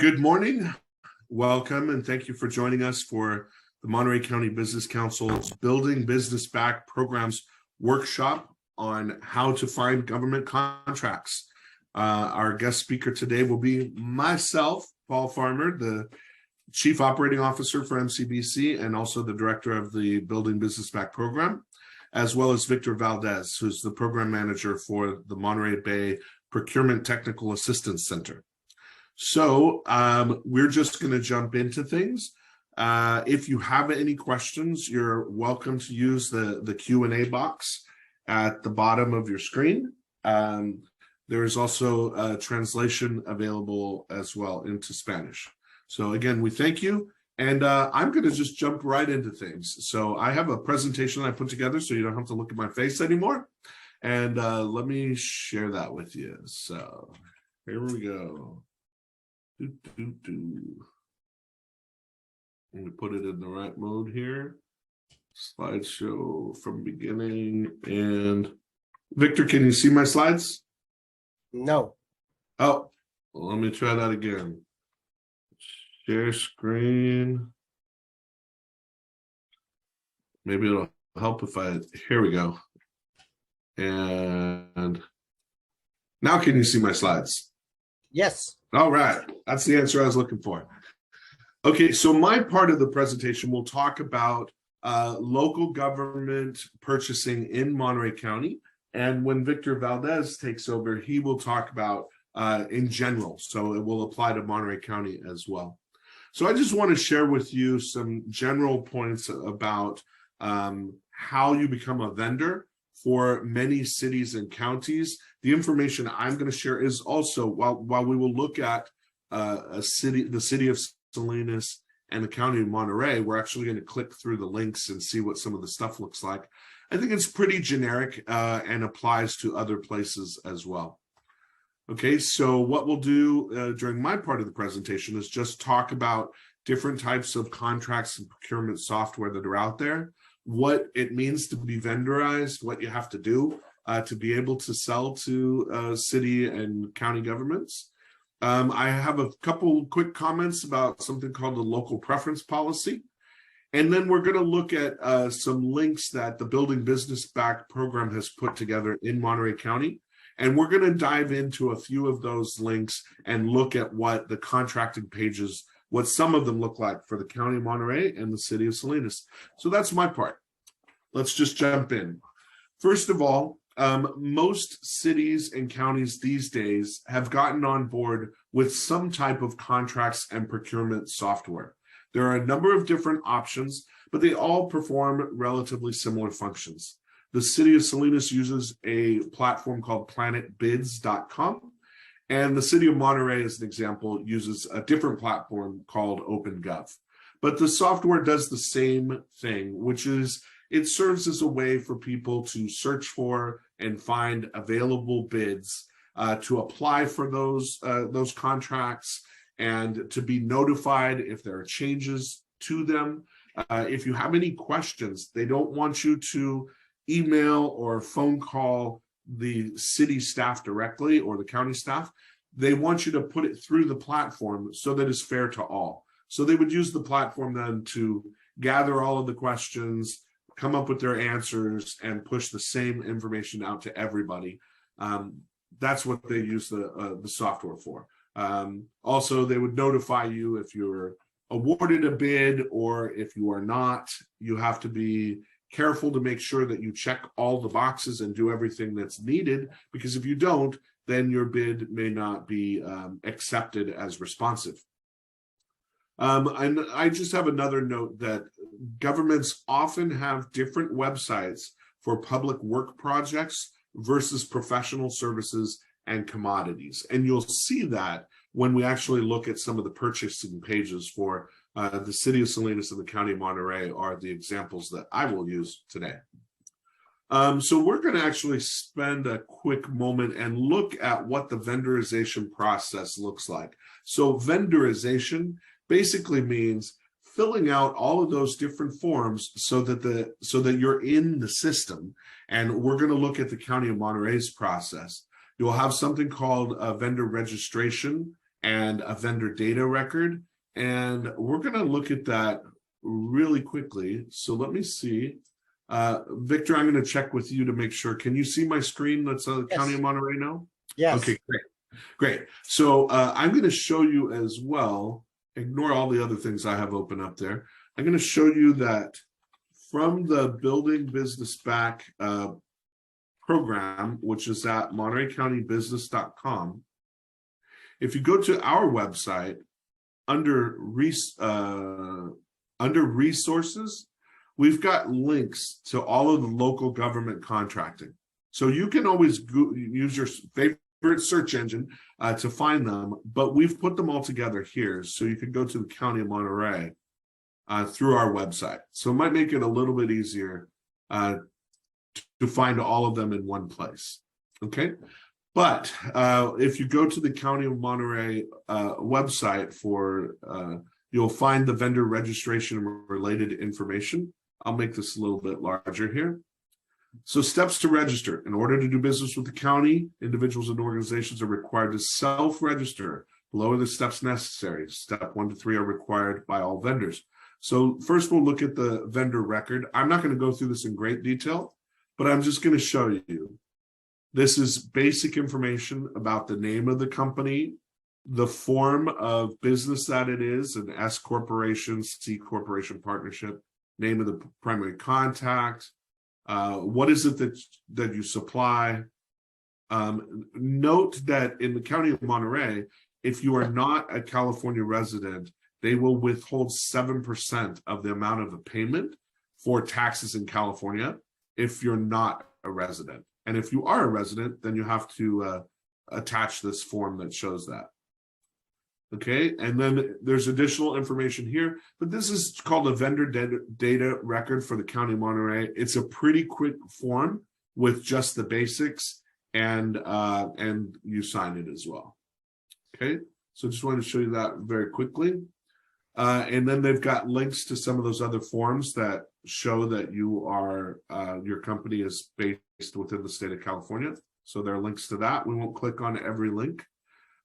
Good morning, welcome, and thank you for joining us for the Monterey County Business Council's Building Business Back Programs workshop on how to find government contracts. Our guest speaker today will be myself, Paul Farmer, the Chief Operating Officer for MCBC and also the Director of the Building Business Back Program, as well as Victor Valdez, who's the Program Manager for the Monterey Bay Procurement Technical Assistance Center. So we're just going to jump into things. If you have any questions, you're welcome to use the Q&A box at the bottom of your screen. There is also a translation available as well into Spanish. So again, we thank you. And I'm going to just jump right into things. So I have a presentation I put together so you don't have to look at my face anymore. And let me share that with you. So here we go. Let me put it in the right mode here. Slideshow from beginning. And Victor, can you see my slides? No. Oh, well, let me try that again. Share screen. Maybe it'll help if here we go. And now can you see my slides? Yes. All right, that's the answer I was looking for. Okay, so my part of the presentation will talk about local government purchasing in Monterey County. And when Victor Valdez takes over, he will talk about in general. So it will apply to Monterey County as well. So I just want to share with you some general points about how you become a vendor for many cities and counties. The information I'm going to share is also, while we will look at the city of Salinas and the county of Monterey, we're actually going to click through the links and see what some of the stuff looks like. I think it's pretty generic and applies to other places as well. Okay, so what we'll do during my part of the presentation is just talk about different types of contracts and procurement software that are out there, what it means to be vendorized, what you have to do to be able to sell to city and county governments. I have a couple quick comments about something called the local preference policy. And then we're going to look at some links that the Building Business Back program has put together in Monterey County. And we're going to dive into a few of those links and look at what the contracting pages, what some of them look like for the county of Monterey and the city of Salinas. So that's my part. Let's just jump in. First of all, most cities and counties these days have gotten on board with some type of contracts and procurement software. There are a number of different options, but they all perform relatively similar functions. The city of Salinas uses a platform called planetbids.com. And the city of Monterey, as an example, uses a different platform called OpenGov. But the software does the same thing, which is it serves as a way for people to search for and find available bids to apply for those contracts and to be notified if there are changes to them. If you have any questions, they don't want you to email or phone call the city staff directly or the county staff. They want you to put it through the platform so that it's fair to all. So they would use the platform then to gather all of the questions, come up with their answers, and push the same information out to everybody. That's what they use the software for. Also, they would notify you if you're awarded a bid or if you are not. You have to be careful to make sure that you check all the boxes and do everything that's needed, because if you don't, then your bid may not be accepted as responsive. And I just have another note that governments often have different websites for public work projects versus professional services and commodities. And you'll see that when we actually look at some of the purchasing pages for the city of Salinas and the county of Monterey are the examples that I will use today. So we're going to actually spend a quick moment and look at what the vendorization process looks like. So vendorization basically means filling out all of those different forms so that you're in the system. And we're going to look at the county of Monterey's process. You'll have something called a vendor registration and a vendor data record. And we're going to look at that really quickly. So let me see. Victor, I'm going to check with you to make sure. Can you see my screen that's on the Yes. County of Monterey now? Yes. Okay, great. Great. So I'm going to show you as well. Ignore all the other things I have open up there. I'm going to show you that from the Building Business Back program, which is at MontereyCountyBusiness.com. If you go to our website under resources, we've got links to all of the local government contracting. So you can always use your favorite search engine to find them, but we've put them all together here. So you can go to the County of Monterey through our website. So it might make it a little bit easier to find all of them in one place. Okay. But if you go to the County of Monterey website you'll find the vendor registration and related information. I'll make this a little bit larger here. So steps to register. In order to do business with the county, individuals and organizations are required to self-register. Below are the steps necessary. Step 1 to 3 are required by all vendors. So first we'll look at the vendor record. I'm not going to go through this in great detail, but I'm just going to show you. This is basic information about the name of the company, the form of business that it is, an S corporation, C corporation partnership, name of the primary contact, what is it that you supply. Note that in the County of Monterey, if you are not a California resident, they will withhold 7% of the amount of the payment for taxes in California if you're not a resident. And if you are a resident, then you have to attach this form that shows that. Okay, and then there's additional information here, but this is called a vendor data record for the County of Monterey. It's a pretty quick form with just the basics, and you sign it as well. Okay, so just wanted to show you that very quickly. And then they've got links to some of those other forms that show that you are your company is based within the state of California. So there are links to that. We won't click on every link.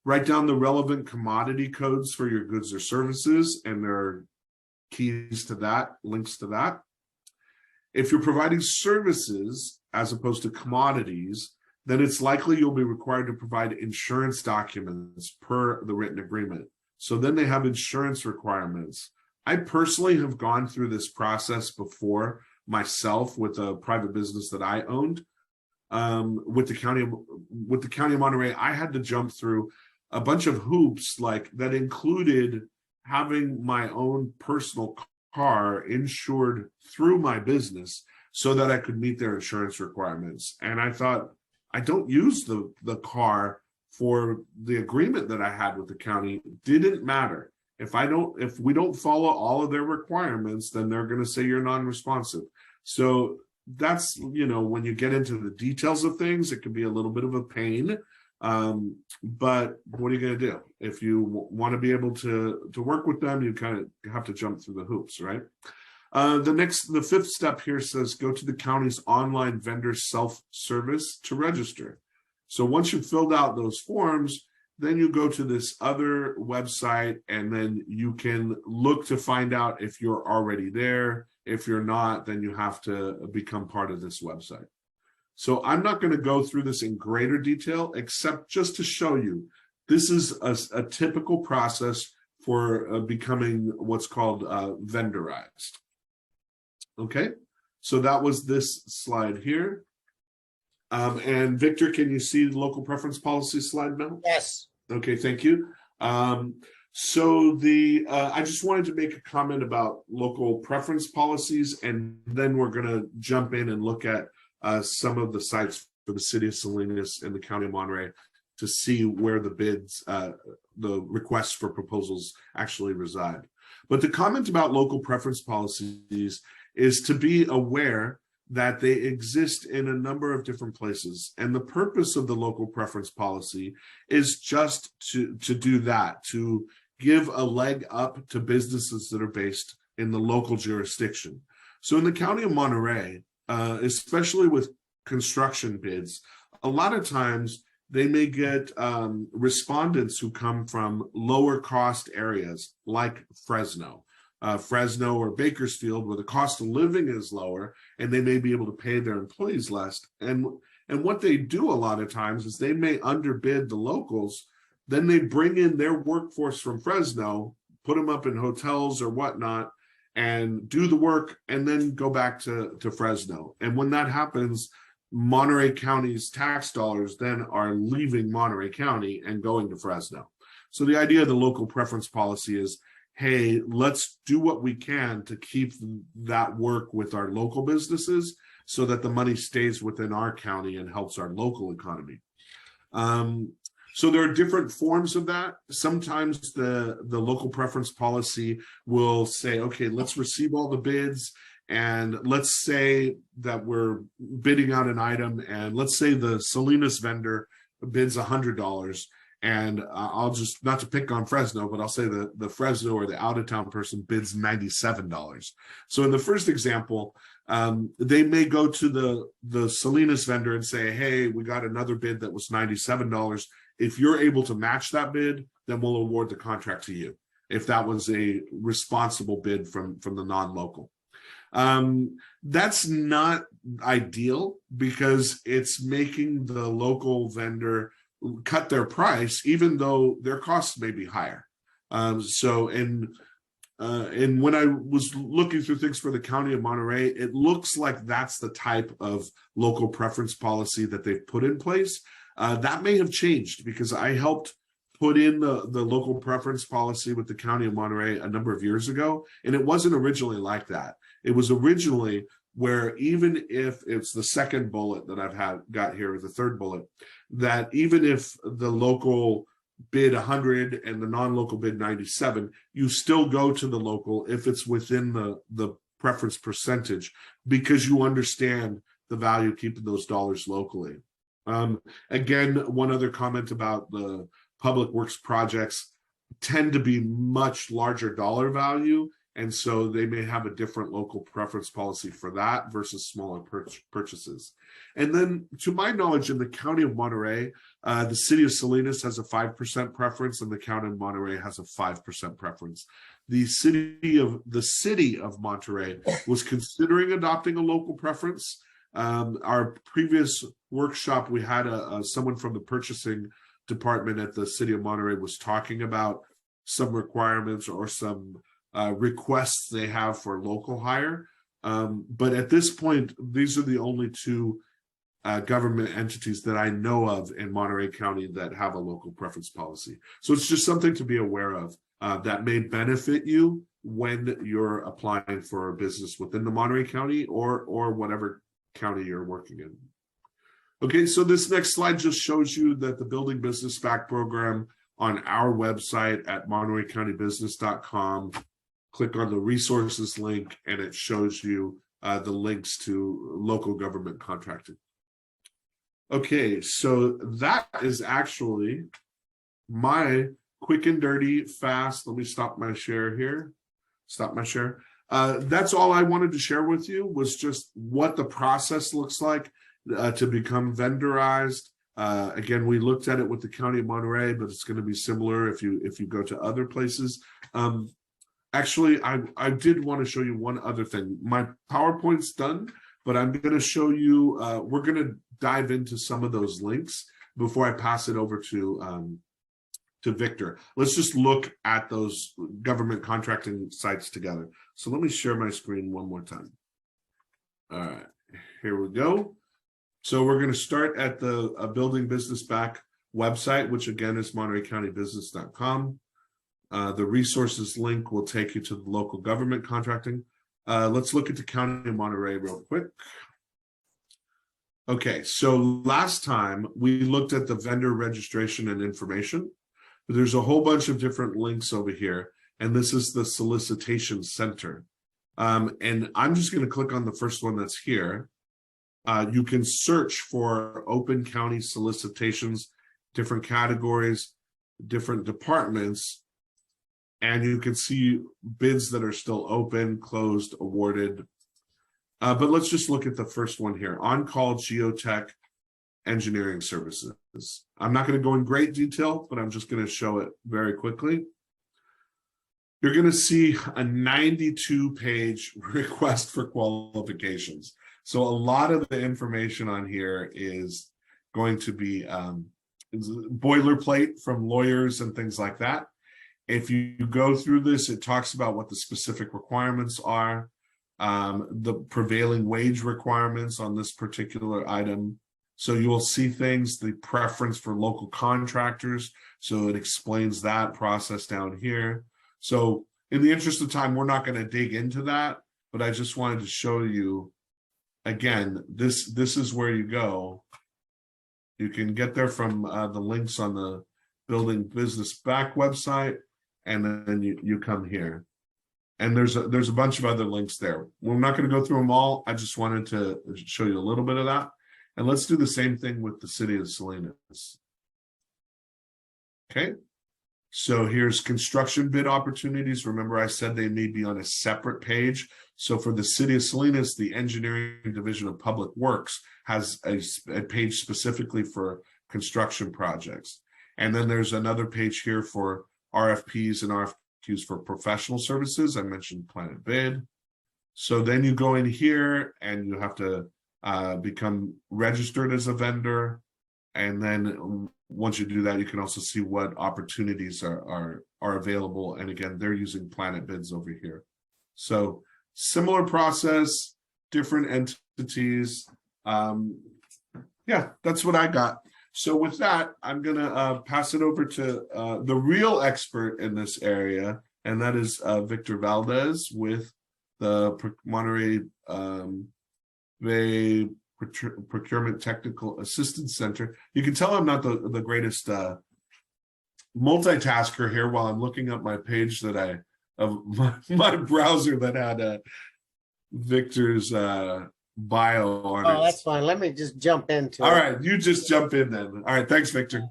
Write down the relevant commodity codes for your goods or services, and there are keys to that, links to that. If you're providing services as opposed to commodities, then it's likely you'll be required to provide insurance documents per the written agreement. So then they have insurance requirements. I personally have gone through this process before myself with a private business that I owned. With the County of Monterey, I had to jump through a bunch of hoops that included having my own personal car insured through my business so that I could meet their insurance requirements. And I thought, I don't use the car for the agreement that I had with the county. It didn't matter. If we don't follow all of their requirements, then they're going to say you're non-responsive. So that's, when you get into the details of things, it can be a little bit of a pain. But what are you going to do? If you want to be able to work with them, you kind of have to jump through the hoops, right? The fifth step here says, go to the county's online vendor self-service to register. So once you've filled out those forms, then you go to this other website, and then you can look to find out if you're already there. If you're not, then you have to become part of this website. So I'm not going to go through this in greater detail, except just to show you, this is a typical process for becoming what's called vendorized. Okay, so that was this slide here. And Victor, can you see the local preference policy slide now? Yes. Okay, thank you. I just wanted to make a comment about local preference policies, and then we're going to jump in and look at some of the sites for the city of Salinas and the County of Monterey to see where the bids, the requests for proposals actually reside. But the comment about local preference policies is to be aware that they exist in a number of different places. And the purpose of the local preference policy is just to do that, to give a leg up to businesses that are based in the local jurisdiction. So in the County of Monterey, especially with construction bids, a lot of times They may get respondents who come from lower cost areas like Fresno or Bakersfield, where the cost of living is lower, and they may be able to pay their employees less. And what they do a lot of times is they may underbid the locals. Then they bring in their workforce from Fresno, put them up in hotels or whatnot, and do the work, and then go back to Fresno. And when that happens, Monterey County's tax dollars then are leaving Monterey County and going to Fresno. So the idea of the local preference policy is, hey, let's do what we can to keep that work with our local businesses so that the money stays within our county and helps our local economy. So there are different forms of that. Sometimes the local preference policy will say, okay, let's receive all the bids, and let's say that we're bidding out an item, and let's say the Salinas vendor bids $100. And I'll just, not to pick on Fresno, but I'll say the Fresno or the out-of-town person bids $97. So in the first example, they may go to the Salinas vendor and say, hey, we got another bid that was $97. If you're able to match that bid, then we'll award the contract to you, if that was a responsible bid from the non-local. That's not ideal, because it's making the local vendor cut their price, even though their costs may be higher. And when I was looking through things for the County of Monterey, it looks like that's the type of local preference policy that they've put in place. That may have changed, because I helped put in the local preference policy with the County of Monterey a number of years ago, and it wasn't originally like that. It was originally where, even if it's the second bullet that I've got here, or the third bullet, that even if the local bid 100 and the non-local bid 97, you still go to the local if it's within the preference percentage, because you understand the value of keeping those dollars locally. Again, one other comment about the public works projects tend to be much larger dollar value, and so they may have a different local preference policy for that versus smaller purchases. And then, to my knowledge, in the County of Monterey, the city of Salinas has a 5% preference, and the County of Monterey has a 5% preference. The city of Monterey was considering adopting a local preference. Our previous workshop, we had someone from the purchasing department at the city of Monterey was talking about some requirements or some requests they have for local hire. But at this point, these are the only two government entities that I know of in Monterey County that have a local preference policy. So it's just something to be aware of that may benefit you when you're applying for a business within the Monterey County or whatever county you're working in. Okay, so this next slide just shows you that the Building Business Back program on our website at montereycountybusiness.com. Click on the resources link, and it shows you the links to local government contracting. Okay, so that is actually my quick and dirty, fast. Let me stop my share here. Stop my share. That's all I wanted to share with you, was just what the process looks like to become vendorized. Again, we looked at it with the County of Monterey, but it's going to be similar if you go to other places. Actually, I did want to show you one other thing. My PowerPoint's done, but I'm going to show you, we're going to dive into some of those links before I pass it over to Victor. Let's just look at those government contracting sites together. So let me share my screen one more time. All right, here we go. So we're going to start at the Building Business Back website, which again is montereycountybusiness.com. The resources link will take you to the local government contracting. Let's look at the County of Monterey real quick. Okay, so last time we looked at the vendor registration and information. There's a whole bunch of different links over here, and this is the solicitation center. And I'm just going to click on the first one that's here. You can search for open county solicitations, different categories, different departments, and you can see bids that are still open, closed, awarded. But let's just look at the first one here, On-Call Geotech Engineering Services. I'm not going to go in great detail, but I'm just going to show it very quickly. You're going to see a 92-page request for qualifications. So a lot of the information on here is going to be boilerplate from lawyers and things like that. If you go through this, it talks about what the specific requirements are, the prevailing wage requirements on this particular item. So you will see things, the preference for local contractors. So it explains that process down here. So in the interest of time, we're not going to dig into that, but I just wanted to show you, again, this is where you go. You can get there from the links on the Building Business Back website, and then you come here. And there's a bunch of other links there. We're not going to go through them all. I just wanted to show you a little bit of that. And let's do the same thing with the city of Salinas. Okay. So here's construction bid opportunities. Remember, I said they may be on a separate page. So for the city of Salinas, the engineering division of public works has a page specifically for construction projects. And then there's another page here for RFPs and RFQs for professional services. I mentioned Planet Bid. So then you go in here and you have to become registered as a vendor. And then once you do that, you can also see what opportunities are available. And again, they're using Planet Bids over here. So similar process, different entities. Yeah, that's what I got. So with that, I'm going to pass it over to the real expert in this area, and that is Victor Valdez with the Monterey Bay Procurement Technical Assistance Center. You can tell I'm not the greatest multitasker here while I'm looking up my page that of my browser that had Victor's bio on it. Oh, that's fine. Let me just jump into it. All right, you just jump in then. All right, thanks, Victor.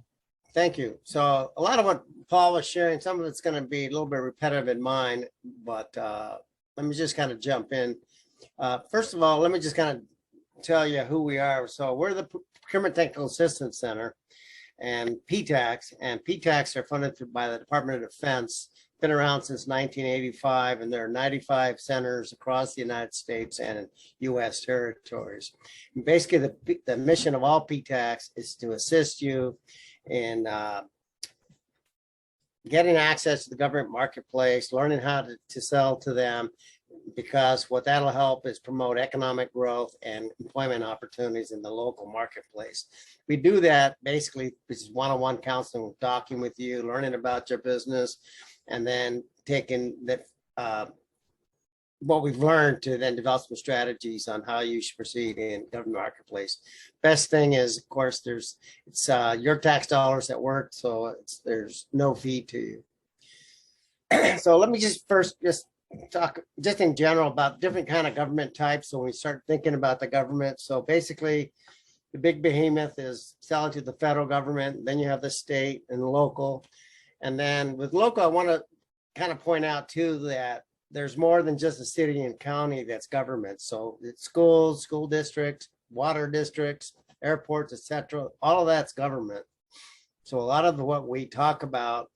Thank you. So a lot of what Paul was sharing, some of it's going to be a little bit repetitive in mine, but let me just kind of jump in. First of all, let me just kind of tell you who we are. So we're the Procurement Technical Assistance Center and PTACs, and PTACs are funded by the Department of Defense. Been around since 1985, and there are 95 centers across the United States and U.S. territories. And basically, the mission of all PTACs is to assist you in getting access to the government marketplace, learning how to sell to them, because what that'll help is promote economic growth and employment opportunities in the local marketplace. We do that basically, which is one-on-one counseling, talking with you, learning about your business, and then taking what we've learned to then develop some strategies on how you should proceed in government marketplace. Best thing is, of course, it's your tax dollars at work, so there's no fee to you. So let me just first talk just in general about different kind of government types. So when we start thinking about the government, so basically the big behemoth is selling to the federal government. Then you have the state and the local. And then with local, I want to kind of point out too that there's more than just a city and county that's government. So it's schools, school districts, water districts, airports, etc. All of that's government. So a lot of what we talk about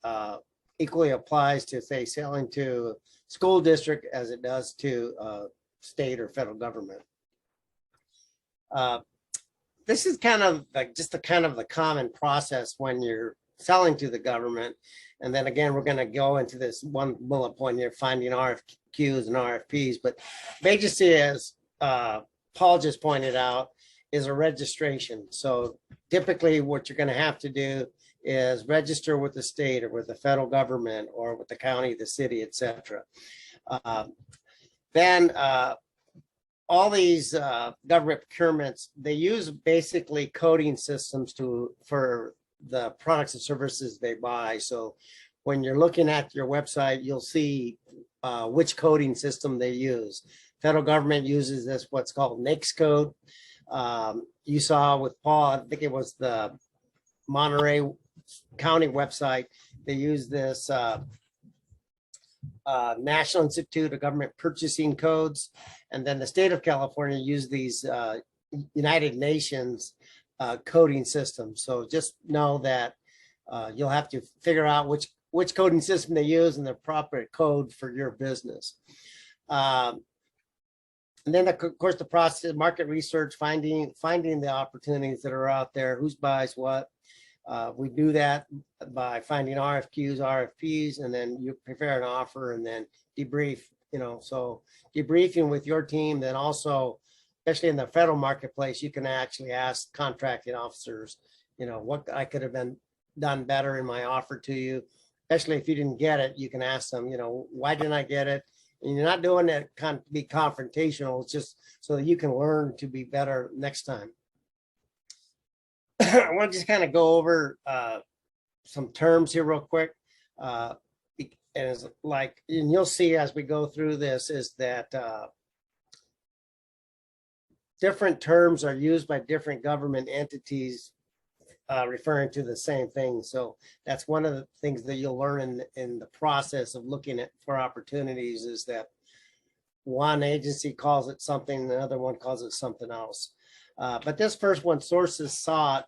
equally applies to, say, selling to school district as it does to state or federal government. This is kind of like just the common process when you're selling to the government. And then again, we're going to go into this one bullet point here, finding RFQs and RFPs. But basically, as Paul just pointed out, is a registration. So typically what you're going to have to do is register with the state or with the federal government or with the county, the city, etc. Then all these government procurements, they use basically coding systems for the products and services they buy. So when you're looking at your website, you'll see which coding system they use. Federal government uses this, what's called NAICS code. You saw with Paul, I think it was the Monterey County website, they use this National Institute of Government Purchasing Codes. And then the state of California use these United Nations coding system. So just know that you'll have to figure out which coding system they use and the proper code for your business. And then, of course, the process, market research, finding the opportunities that are out there, who buys what. We do that by finding RFQs, RFPs, and then you prepare an offer and then debrief, so debriefing with your team. Then also, especially in the federal marketplace, you can actually ask contracting officers, what I could have been done better in my offer to you. Especially if you didn't get it, you can ask them, why didn't I get it? And you're not doing it to be confrontational. It's just so that you can learn to be better next time. I want to just kind of go over some terms here real quick. And you'll see as we go through this is that different terms are used by different government entities referring to the same thing. So that's one of the things that you'll learn in the process of looking for opportunities, is that one agency calls it something, the other one calls it something else. But this first one, sources sought,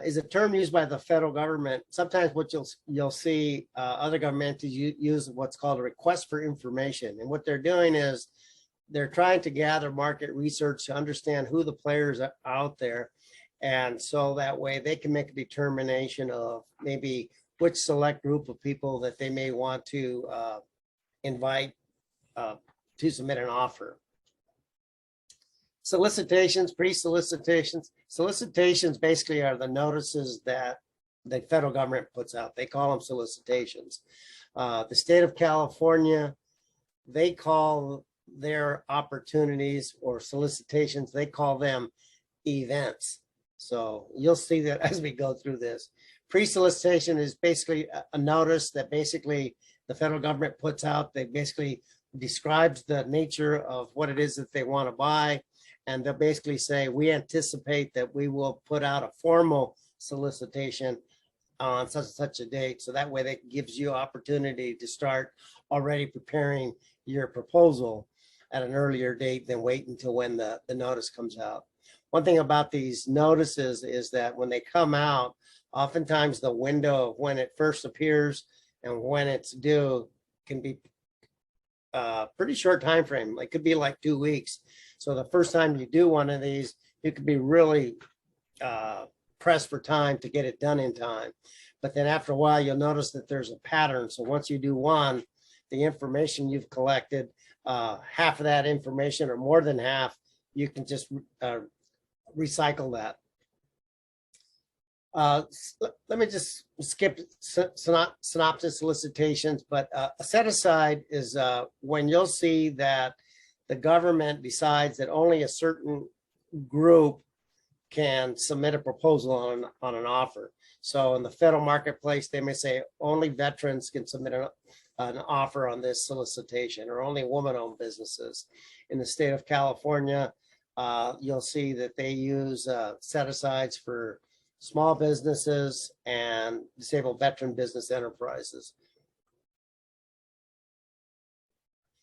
is a term used by the federal government. Sometimes what you'll see other governments use what's called a request for information. And what they're doing is they're trying to gather market research to understand who the players are out there. And so that way they can make a determination of maybe which select group of people that they may want to invite to submit an offer. Solicitations, pre-solicitations. Solicitations basically are the notices that the federal government puts out. They call them solicitations. The state of California, they call their opportunities or solicitations, they call them events. So you'll see that as we go through this. Pre-solicitation is basically a notice that basically the federal government puts out. They basically describes the nature of what it is that they want to buy. And they'll basically say, we anticipate that we will put out a formal solicitation on such and such a date. So that way that gives you opportunity to start already preparing your proposal at an earlier date than wait until when the notice comes out. One thing about these notices is that when they come out, oftentimes the window of when it first appears and when it's due can be a pretty short time frame. It could be like 2 weeks. So the first time you do one of these, you could be really pressed for time to get it done in time. But then after a while, you'll notice that there's a pattern. So once you do one, the information you've collected, half of that information or more than half, you can just recycle that. Let me just skip synopsis solicitations, but a set aside is when you'll see that the government decides that only a certain group can submit a proposal on an offer. So in the federal marketplace, they may say only veterans can submit an offer on this solicitation, or only woman-owned businesses. In the state of California, you'll see that they use set-asides for small businesses and disabled veteran business enterprises.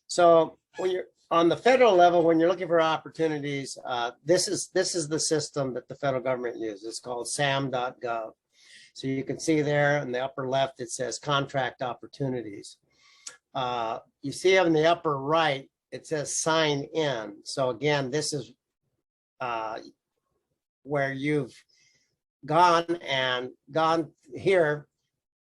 So when you're on the federal level, when you're looking for opportunities, this is the system that the federal government uses. It's called sam.gov. So you can see there in the upper left, it says contract opportunities. You see on the upper right, it says sign in. So again, this is where you've gone here.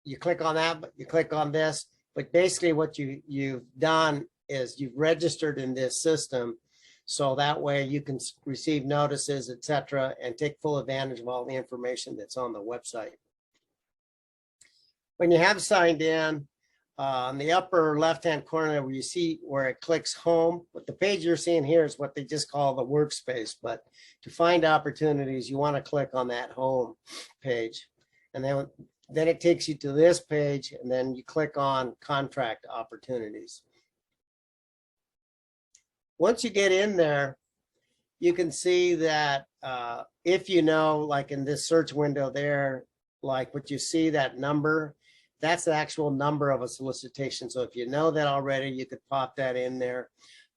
You click on that, but you click on this. But basically what you've done is you've registered in this system. So that way you can receive notices, etc., and take full advantage of all the information that's on the website. When you have signed in, on the upper left-hand corner where you see where it clicks home, what the page you're seeing here is what they just call the workspace. But to find opportunities, you want to click on that home page. And then it takes you to this page, and then you click on contract opportunities. Once you get in there, you can see that if you know, like in this search window there, like what you see, that number, that's the actual number of a solicitation. So if you know that already, you could pop that in there.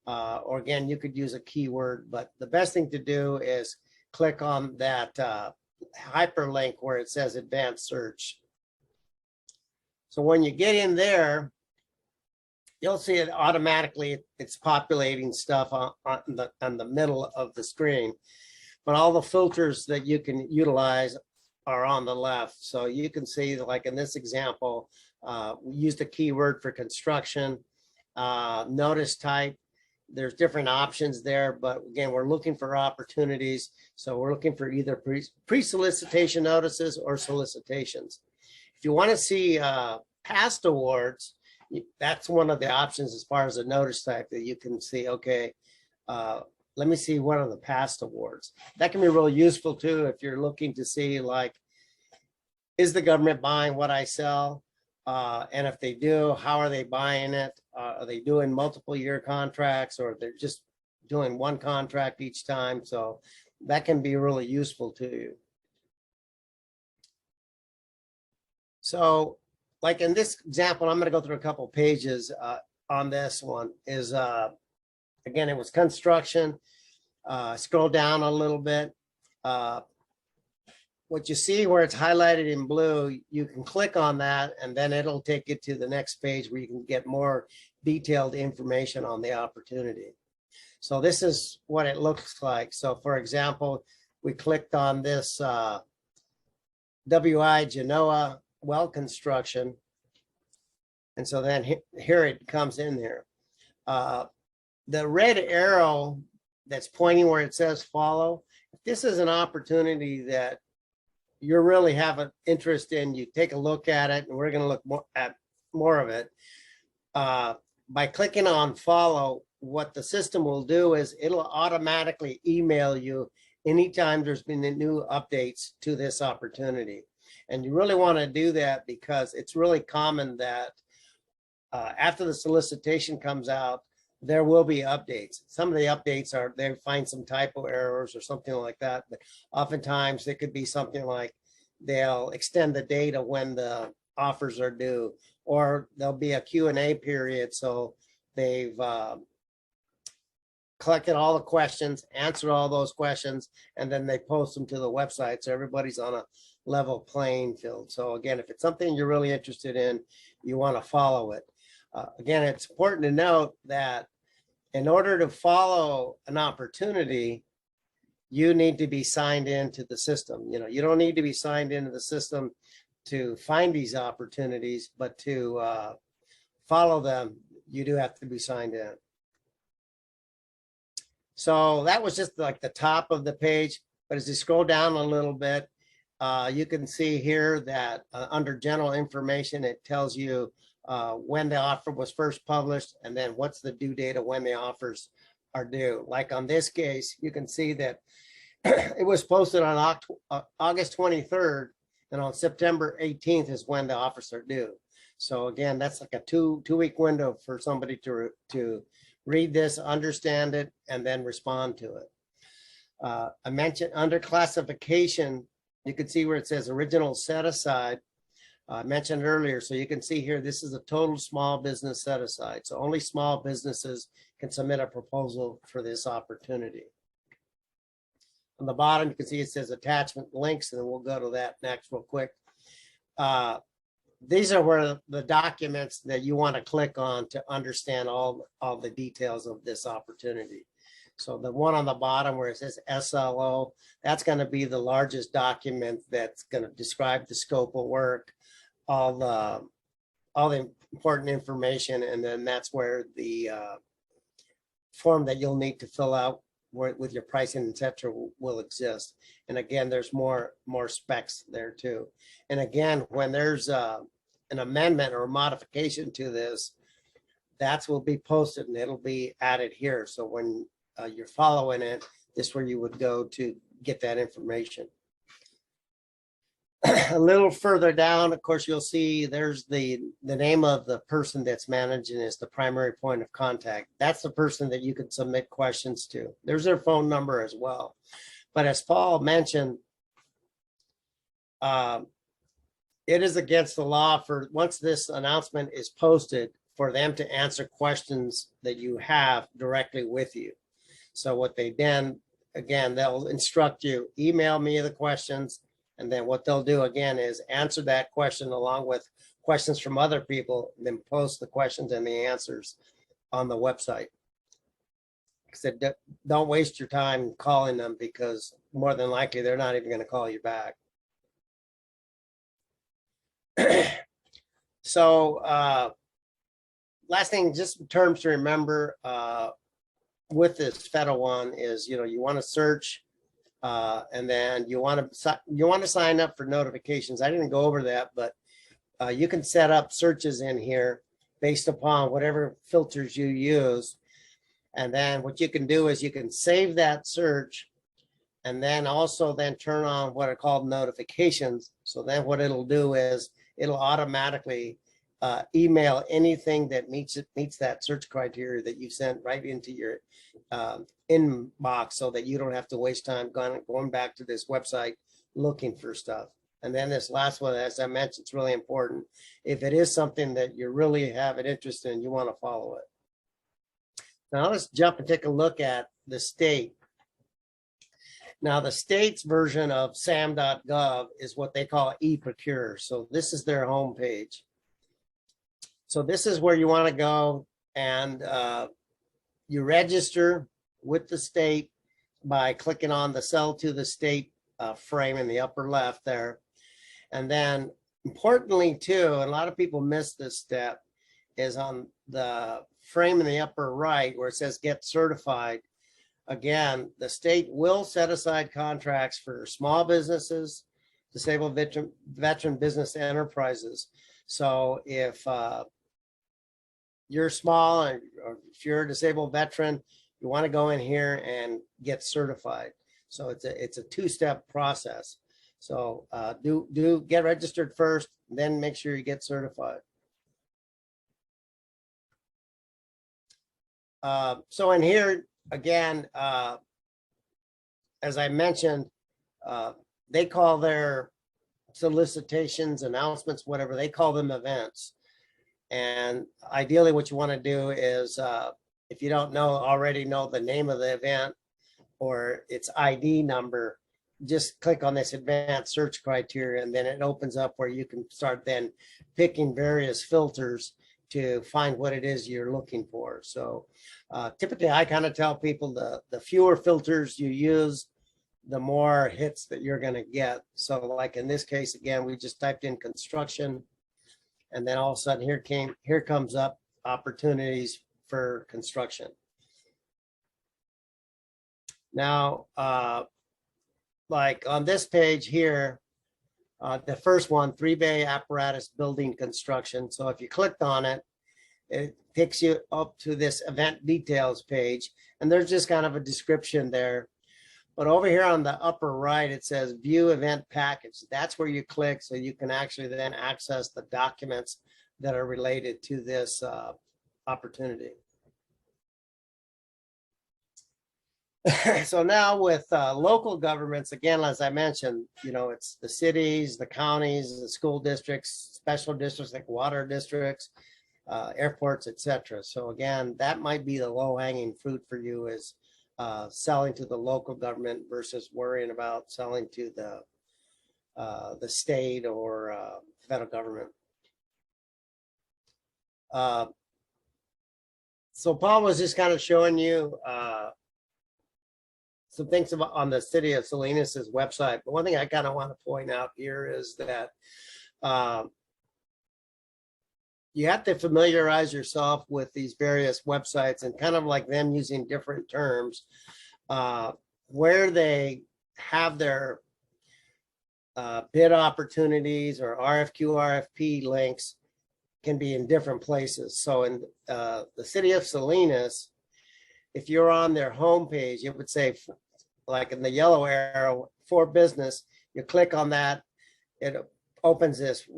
Or again, you could use a keyword, but the best thing to do is click on that hyperlink where it says advanced search. So when you get in there, you'll see it automatically, it's populating stuff on the middle of the screen. But all the filters that you can utilize are on the left. So you can see, like in this example, we used a keyword for construction, notice type. There's different options there, but again, we're looking for opportunities. So we're looking for either pre-solicitation notices or solicitations. If you want to see past awards, that's one of the options as far as a notice type that you can see, okay, let me see what are the past awards. That can be really useful too if you're looking to see, like, is the government buying what I sell? And if they do, how are they buying it? Are they doing multiple year contracts, or they're just doing one contract each time? So that can be really useful to you. So like in this example, I'm going to go through a couple pages on this one is, again, it was construction. Scroll down a little bit. What you see where it's highlighted in blue, you can click on that and then it'll take you to the next page where you can get more detailed information on the opportunity. So this is what it looks like. So for example, we clicked on this WI Genoa well construction. And so then here it comes in there. The red arrow that's pointing where it says follow, if this is an opportunity that you really have an interest in, you take a look at it, and we're going to look at more of it. By clicking on follow, what the system will do is it'll automatically email you anytime there's been new updates to this opportunity. And you really want to do that because it's really common that after the solicitation comes out, there will be updates. Some of the updates are, they find some typo errors or something like that, but oftentimes it could be something like they'll extend the date of when the offers are due, or there'll be a Q&A period. So they've collected all the questions, answered all those questions, and then they post them to the website. So everybody's on a level playing field. So again, if it's something you're really interested in, you want to follow it. Again, it's important to note that in order to follow an opportunity, you need to be signed into the system. You know, you don't need to be signed into the system to find these opportunities, but to follow them, you do have to be signed in. So that was just like the top of the page, but as you scroll down a little bit, you can see here that under general information, it tells you when the offer was first published, and then what's the due date of when the offers are due. Like on this case, you can see that it was posted on August 23rd, and on September 18th is when the offers are due. So again, that's like a two-week window for somebody to read this, understand it, and then respond to it. I mentioned under classification, you can see where it says original set aside. I mentioned earlier, so you can see here, this is a total small business set aside. So only small businesses can submit a proposal for this opportunity. On the bottom, you can see it says attachment links, and we'll go to that next real quick. These are where the documents that you want to click on to understand all the details of this opportunity. So the one on the bottom where it says SLO, that's going to be the largest document that's going to describe the scope of work, all the important information, and then that's where the form that you'll need to fill out with your pricing, etc., will exist. And again, there's more specs there too. And again, when there's an amendment or a modification to this, that will be posted and it'll be added here. So when you're following it, this is where you would go to get that information. A little further down, of course, you'll see there's the name of the person that's managing is the primary point of contact. That's the person that you could submit questions to. There's their phone number as well. But as Paul mentioned, it is against the law for once this announcement is posted for them to answer questions that you have directly with you. So what they then, again, they'll instruct you, email me the questions. And then what they'll do again is answer that question along with questions from other people, then post the questions and the answers on the website. Said, don't waste your time calling them because more than likely they're not even going to call you back. So last thing, just terms to remember with this federal one is, you want to search and then you want to sign up for notifications. I didn't go over that, but you can set up searches in here based upon whatever filters you use. And then what you can do is you can save that search and then also then turn on what are called notifications. So then what it'll do is it'll automatically email anything that meets that search criteria that you sent right into your inbox, so that you don't have to waste time going back to this website looking for stuff. And then this last one, as I mentioned, it's really important. If it is something that you really have an interest in, you want to follow it. Now let's jump and take a look at the state. Now the state's version of SAM.gov is what they call eProcure. So this is their homepage. So this is where you want to go and you register with the state by clicking on the Sell to the State frame in the upper left there. And then importantly too, and a lot of people miss this step, is on the frame in the upper right where it says Get Certified. Again, the state will set aside contracts for small businesses, disabled veteran business enterprises. So if you're small or if you're a disabled veteran, you want to go in here and get certified. So it's a two-step process. So do get registered first, then make sure you get certified. So in here, again, as I mentioned, they call their solicitations, announcements, whatever, they call them events. And ideally what you want to do is, if you don't already know the name of the event or its ID number, just click on this advanced search criteria, and then it opens up where you can start then picking various filters to find what it is you're looking for. So typically I kind of tell people the fewer filters you use, the more hits that you're going to get. So like in this case, again, we just typed in construction, and then all of a sudden here comes up opportunities for construction. Now, like on this page here, the first one, 3-bay apparatus building construction. So if you clicked on it, it takes you up to this event details page, and there's just kind of a description there. But over here on the upper right, it says view event package. That's where you click, so you can actually then access the documents that are related to this opportunity. So now with local governments, again, as I mentioned, it's the cities, the counties, the school districts, special districts like water districts, airports, etc. So again, that might be the low-hanging fruit for you, is selling to the local government versus worrying about selling to the state or federal government. So Paul was just kind of showing you some things about on the City of Salinas's website. But one thing I kind of want to point out here is that you have to familiarize yourself with these various websites and kind of like them using different terms where they have their bid opportunities or RFQ, RFP links can be in different places. So in the City of Salinas, if you're on their homepage, it would say, like in the yellow arrow, for business, you click on that, it opens this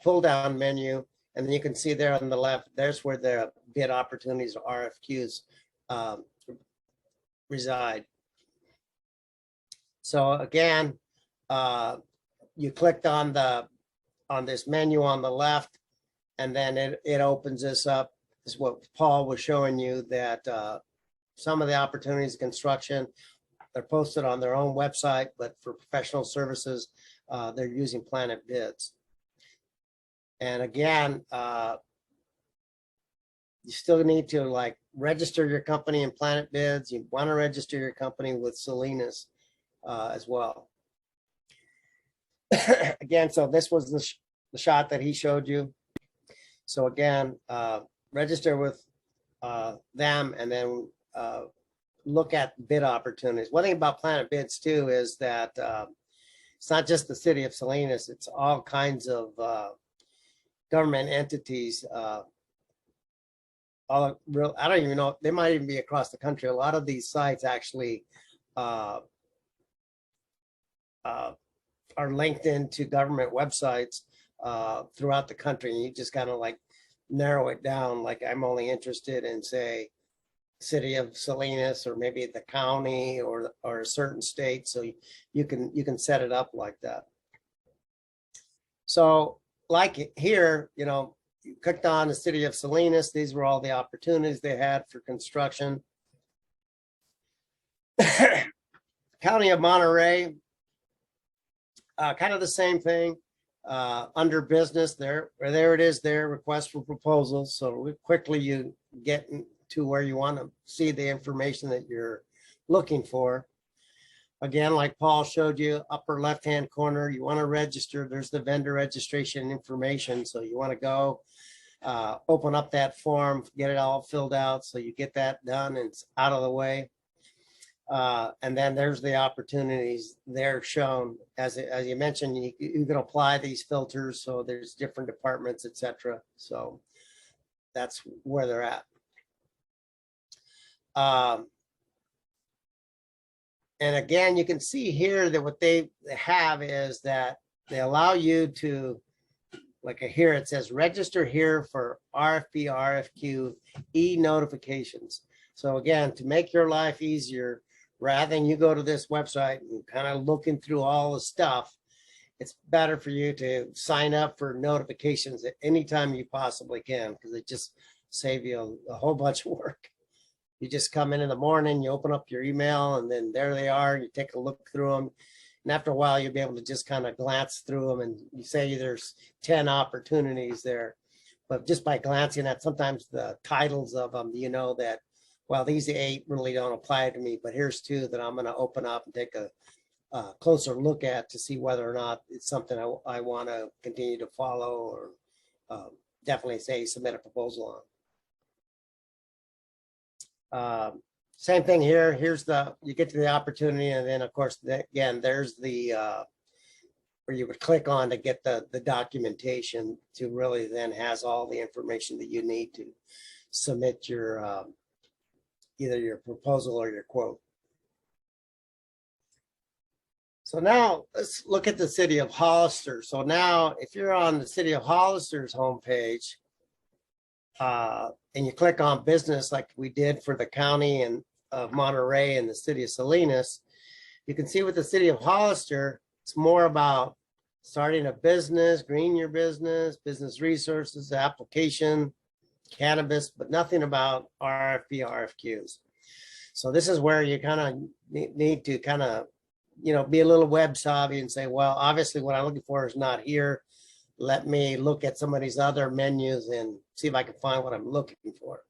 pull down menu, and then you can see there on the left, there's where the bid opportunities or RFQs reside. So again, you clicked on this menu on the left, and then it opens this up. This is what Paul was showing you, that some of the opportunities in construction they're posted on their own website, but for professional services, they're using Planet Bids. And again, you still need to like register your company in Planet Bids. You want to register your company with Salinas as well. Again, so this was the shot that he showed you. So again, register with them and then look at bid opportunities. One thing about Planet Bids too is that it's not just the city of Salinas, it's all kinds of government entities. I don't even know, they might even be across the country. A lot of these sites actually are linked into government websites throughout the country. And you just kind of like narrow it down. Like I'm only interested in, say, city of Salinas, or maybe the county, or a certain state. So you can set it up like that. So like here, you know, you clicked on the city of Salinas. These were all the opportunities they had for construction. County of Monterey, kind of the same thing. Under business, there it is there, request for proposals. So quickly you get to where you want to see the information that you're looking for. Again, like Paul showed you, upper left-hand corner, you want to register. There's the vendor registration information. So you want to go open up that form, get it all filled out. So you get that done and it's out of the way. And then there's the opportunities there shown. As you mentioned, you can apply these filters. So there's different departments, etc. So that's where they're at. And again, you can see here that what they have is that they allow you to, like here it says, register here for RFP, RFQ, e-notifications. So again, to make your life easier, rather than you go to this website and kind of looking through all the stuff, it's better for you to sign up for notifications at any time you possibly can, because they just save you a whole bunch of work. You just come in the morning, you open up your email, and then there they are. You take a look through them. And after a while, you'll be able to just kind of glance through them, and you say there's 10 opportunities there. But just by glancing at sometimes the titles of them, you know that, well, these 8 really don't apply to me, but here's 2 that I'm going to open up and take a closer look at to see whether or not it's something I want to continue to follow, or definitely say submit a proposal on. Same thing here. Here's you get to the opportunity, and then of course, again, there's the where you would click on to get the documentation to really then has all the information that you need to submit your either your proposal or your quote. So now let's look at the city of Hollister. So now if you're on the city of Hollister's homepage, and you click on business like we did for the county and of Monterey and the city of Salinas, you can see with the city of Hollister, it's more about starting a business, greening your business, business resources, application, cannabis, but nothing about RFP, RFQs. So this is where you kind of need to kind of, you know, be a little web savvy and say, well, obviously what I'm looking for is not here. Let me look at some of these other menus and see if I can find what I'm looking for.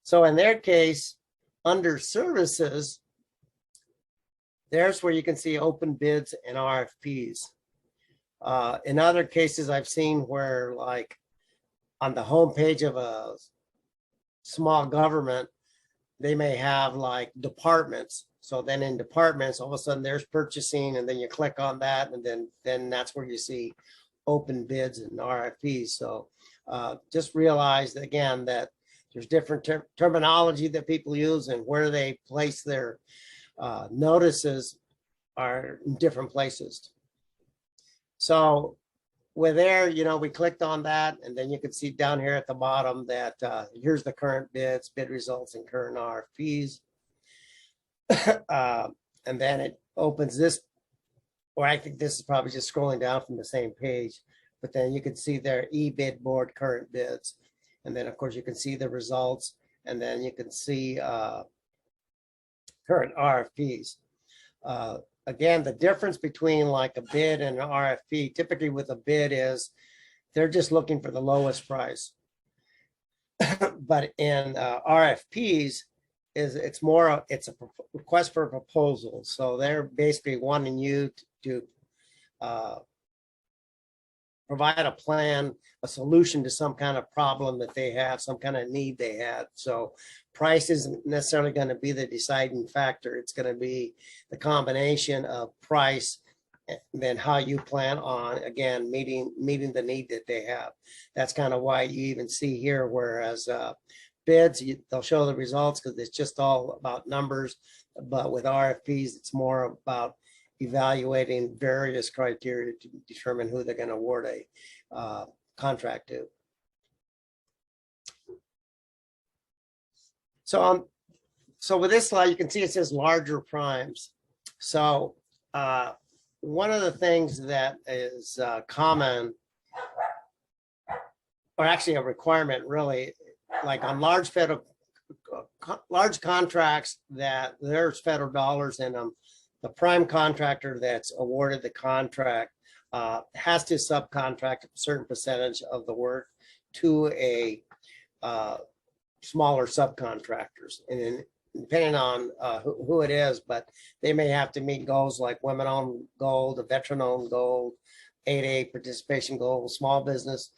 So in their case, under services, there's where you can see open bids and RFPs. In other cases, I've seen where like on the homepage of a small government, they may have like departments. So then in departments, all of a sudden there's purchasing, and then you click on that, and then that's where you see open bids and RFPs. So just realize that, again, that there's different terminology that people use, and where they place their notices are in different places. So with there, you know, we clicked on that, and then you can see down here at the bottom that here's the current bids, bid results, and current RFPs. And then it opens this, or I think this is probably just scrolling down from the same page, but then you can see their e-bid board current bids. And then of course you can see the results, and then you can see current RFPs. Again, the difference between like a bid and an RFP, typically with a bid is they're just looking for the lowest price. But in RFPs, it's a request for a proposal. So they're basically wanting you to provide a plan, a solution to some kind of problem that they have, some kind of need they have. So price isn't necessarily going to be the deciding factor. It's going to be the combination of price and then how you plan on, again, meeting the need that they have. That's kind of why you even see here, whereas bids, they'll show the results because it's just all about numbers. But with RFPs, it's more about evaluating various criteria to determine who they're going to award a contract to. So with this slide, you can see it says larger primes. So one of the things that is common, or actually a requirement really, like on large contracts that there's federal dollars in them, the prime contractor that's awarded the contract has to subcontract a certain percentage of the work to a smaller subcontractors. And then depending on who it is, but they may have to meet goals like women-owned gold, a veteran-owned gold, 8A participation goal, small business.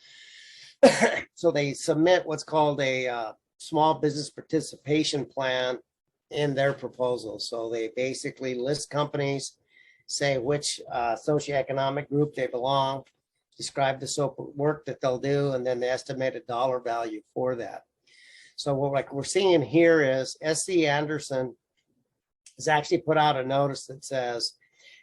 So they submit what's called a small business participation plan in their proposal. So they basically list companies, say which socioeconomic group they belong, describe the scope of work that they'll do, and then the estimated dollar value for that. So what we're seeing here is SC Anderson has actually put out a notice that says,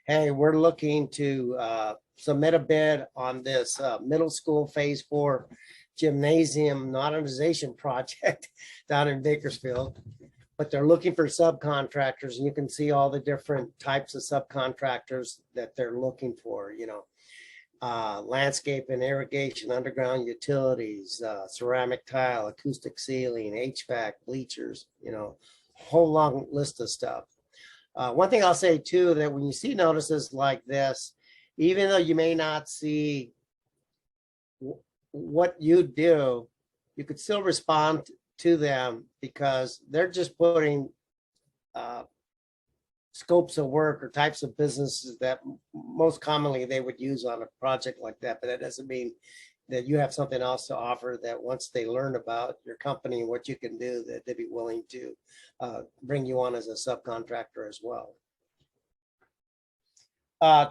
hey, we're looking to submit a bid on this middle school phase 4 gymnasium modernization project down in Bakersfield. But they're looking for subcontractors, and you can see all the different types of subcontractors that they're looking for, you know, landscape and irrigation, underground utilities, ceramic tile, acoustic ceiling, HVAC, bleachers, you know, a whole long list of stuff. One thing I'll say too, that when you see notices like this, even though you may not see what you do, you could still respond to them because they're just putting scopes of work or types of businesses that most commonly they would use on a project like that. But that doesn't mean that you have something else to offer that once they learn about your company and what you can do, that they'd be willing to bring you on as a subcontractor as well.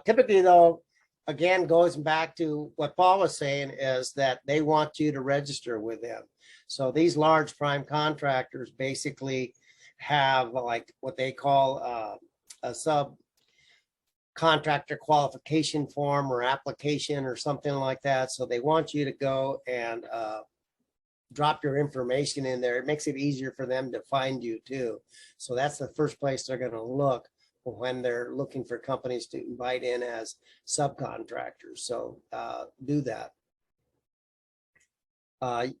Typically though, again, goes back to what Paul was saying, is that they want you to register with them. So these large prime contractors basically have like what they call a subcontractor qualification form or application or something like that. So they want you to go and drop your information in there. It makes it easier for them to find you too. So that's the first place they're going to look when they're looking for companies to invite in as subcontractors. So do that.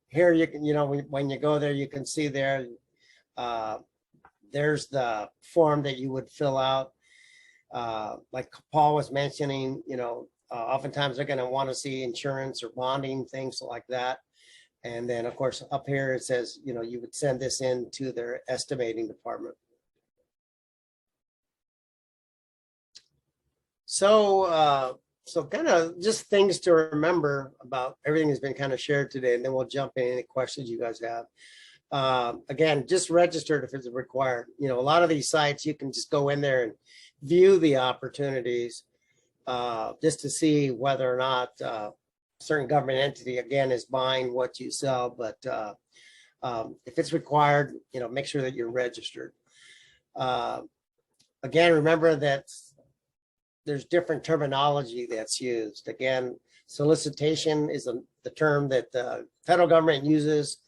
Here you can, you know, when you go there, you can see there, there's the form that you would fill out. Like Paul was mentioning, you know, oftentimes they're going to want to see insurance or bonding, things like that. And then of course up here it says, you know, you would send this in to their estimating department. So kind of just things to remember about everything that's been kind of shared today, and then we'll jump in any questions you guys have. Again, just registered if it's required. You know, a lot of these sites, you can just go in there and view the opportunities just to see whether or not a certain government entity, again, is buying what you sell. But if it's required, you know, make sure that you're registered. Again, remember that there's different terminology that's used. Again, solicitation is the term that the federal government uses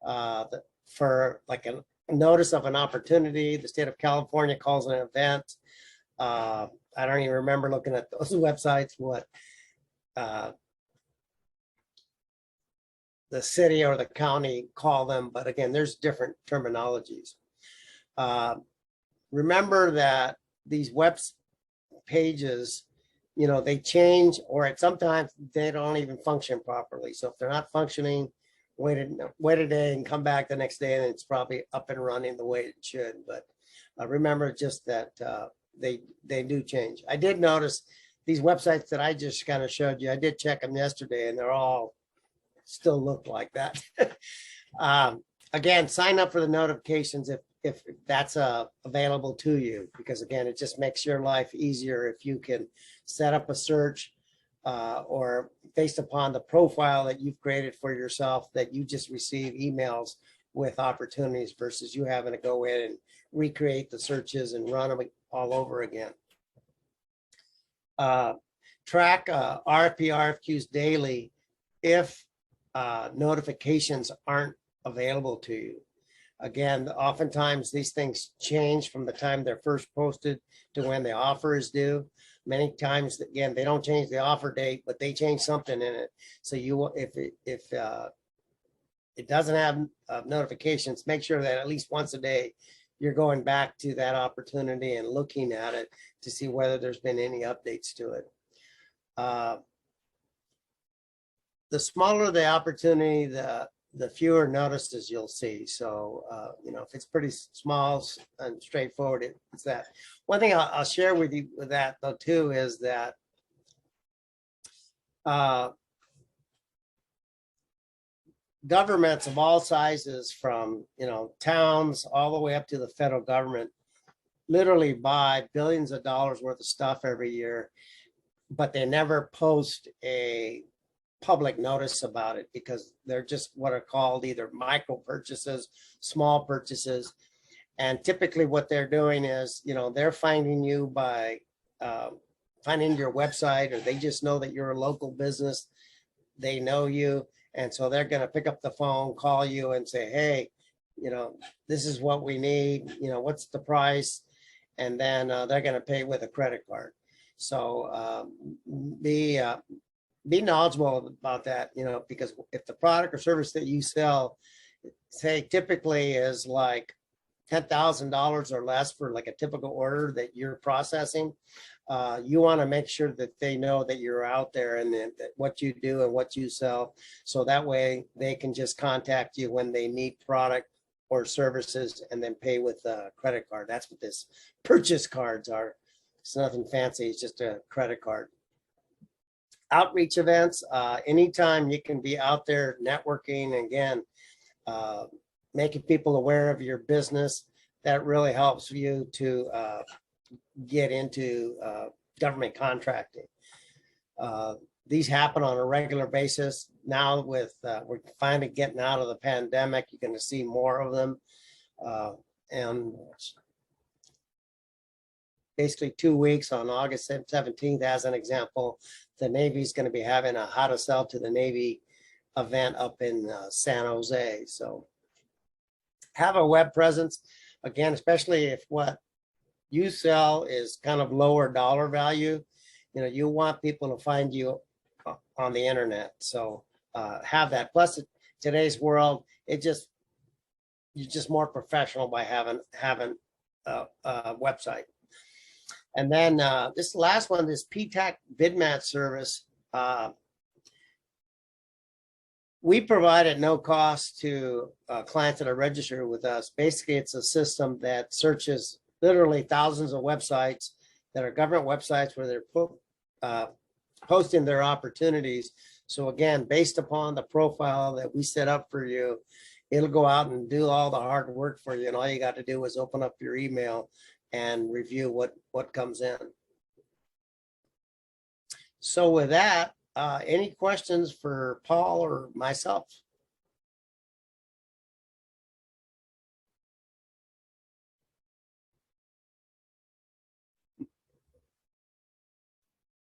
for like a notice of an opportunity. The state of California calls it an event. I don't even remember looking at those websites, what the city or the county call them. But again, there's different terminologies. Remember that these pages, you know, they change, or sometimes they don't even function properly. So if they're not functioning, wait a day and come back the next day, and it's probably up and running the way it should. But remember just that they do change. I did notice these websites that I just kind of showed you. I did check them yesterday, and they're all still look like that. Again, sign up for the notifications if that's available to you, because again, it just makes your life easier if you can set up a search or based upon the profile that you've created for yourself, that you just receive emails with opportunities versus you having to go in and recreate the searches and run them all over again. Track RFP RFQs daily if notifications aren't available to you. Again, oftentimes these things change from the time they're first posted to when the offer is due. Many times, again, they don't change the offer date, but they change something in it. So you, if it doesn't have notifications, make sure that at least once a day you're going back to that opportunity and looking at it to see whether there's been any updates to it. The smaller the opportunity, the fewer notices you'll see. So, you know, if it's pretty small and straightforward, it's that. One thing I'll share with you with that though too is that governments of all sizes, from, you know, towns all the way up to the federal government, literally buy billions of dollars worth of stuff every year, but they never post a public notice about it because they're just what are called either micro purchases, small purchases. And typically what they're doing is, you know, they're finding you by finding your website, or they just know that you're a local business. They know you. And so they're going to pick up the phone, call you and say, hey, you know, this is what we need. You know, what's the price? And then they're going to pay with a credit card. So be knowledgeable about that, you know, because if the product or service that you sell, say typically is like $10,000 or less for like a typical order that you're processing, you want to make sure that they know that you're out there and that what you do and what you sell. So that way they can just contact you when they need product or services and then pay with a credit card. That's what this purchase cards are. It's nothing fancy. It's just a credit card. Outreach events, anytime you can be out there networking, again, making people aware of your business, that really helps you to get into government contracting. These happen on a regular basis. Now with, we're finally getting out of the pandemic, you're going to see more of them. And basically 2 weeks on August 17th, as an example, the Navy is going to be having a How to Sell to the Navy event up in San Jose. So have a web presence, again, especially if what you sell is kind of lower dollar value. You know, you want people to find you on the internet. So have that. Plus, today's world, you're just more professional by having a website. And then this last one, this PTAC bid match service, we provide at no cost to clients that are registered with us. Basically, it's a system that searches literally thousands of websites that are government websites where they're posting their opportunities. So again, based upon the profile that we set up for you, it'll go out and do all the hard work for you. And all you got to do is open up your email and review what comes in. So with that, any questions for Paul or myself?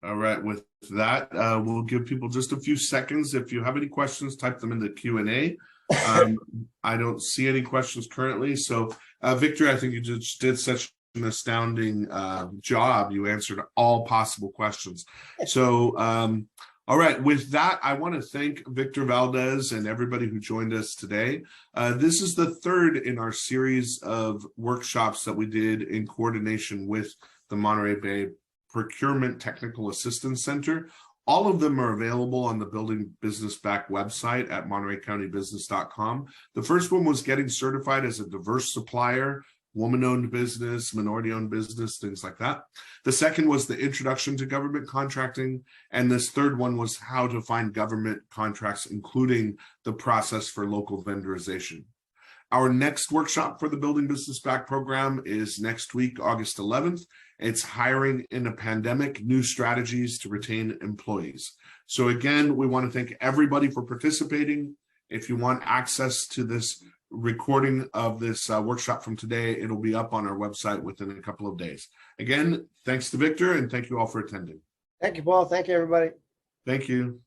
All right, with that, we'll give people just a few seconds. If you have any questions, type them in the Q&A. I don't see any questions currently. So Victor, I think you just did such an astounding job. You answered all possible questions. So all right, with that, I want to thank Victor Valdez and everybody who joined us today. This is the third in our series of workshops that we did in coordination with the Monterey Bay Procurement Technical Assistance Center. All of them are available on the Building Business Back website at montereycountybusiness.com. The first one was getting certified as a diverse supplier, woman-owned business, minority-owned business, things like that. The second was the introduction to government contracting. And this third one was how to find government contracts, including the process for local vendorization. Our next workshop for the Building Business Back program is next week, August 11th. It's hiring in a pandemic, new strategies to retain employees. So again, we want to thank everybody for participating. If you want access to this recording of this workshop from today, it'll be up on our website within a couple of days. Again, thanks to Victor, and thank you all for attending. Thank you, Paul. Thank you, everybody. Thank you.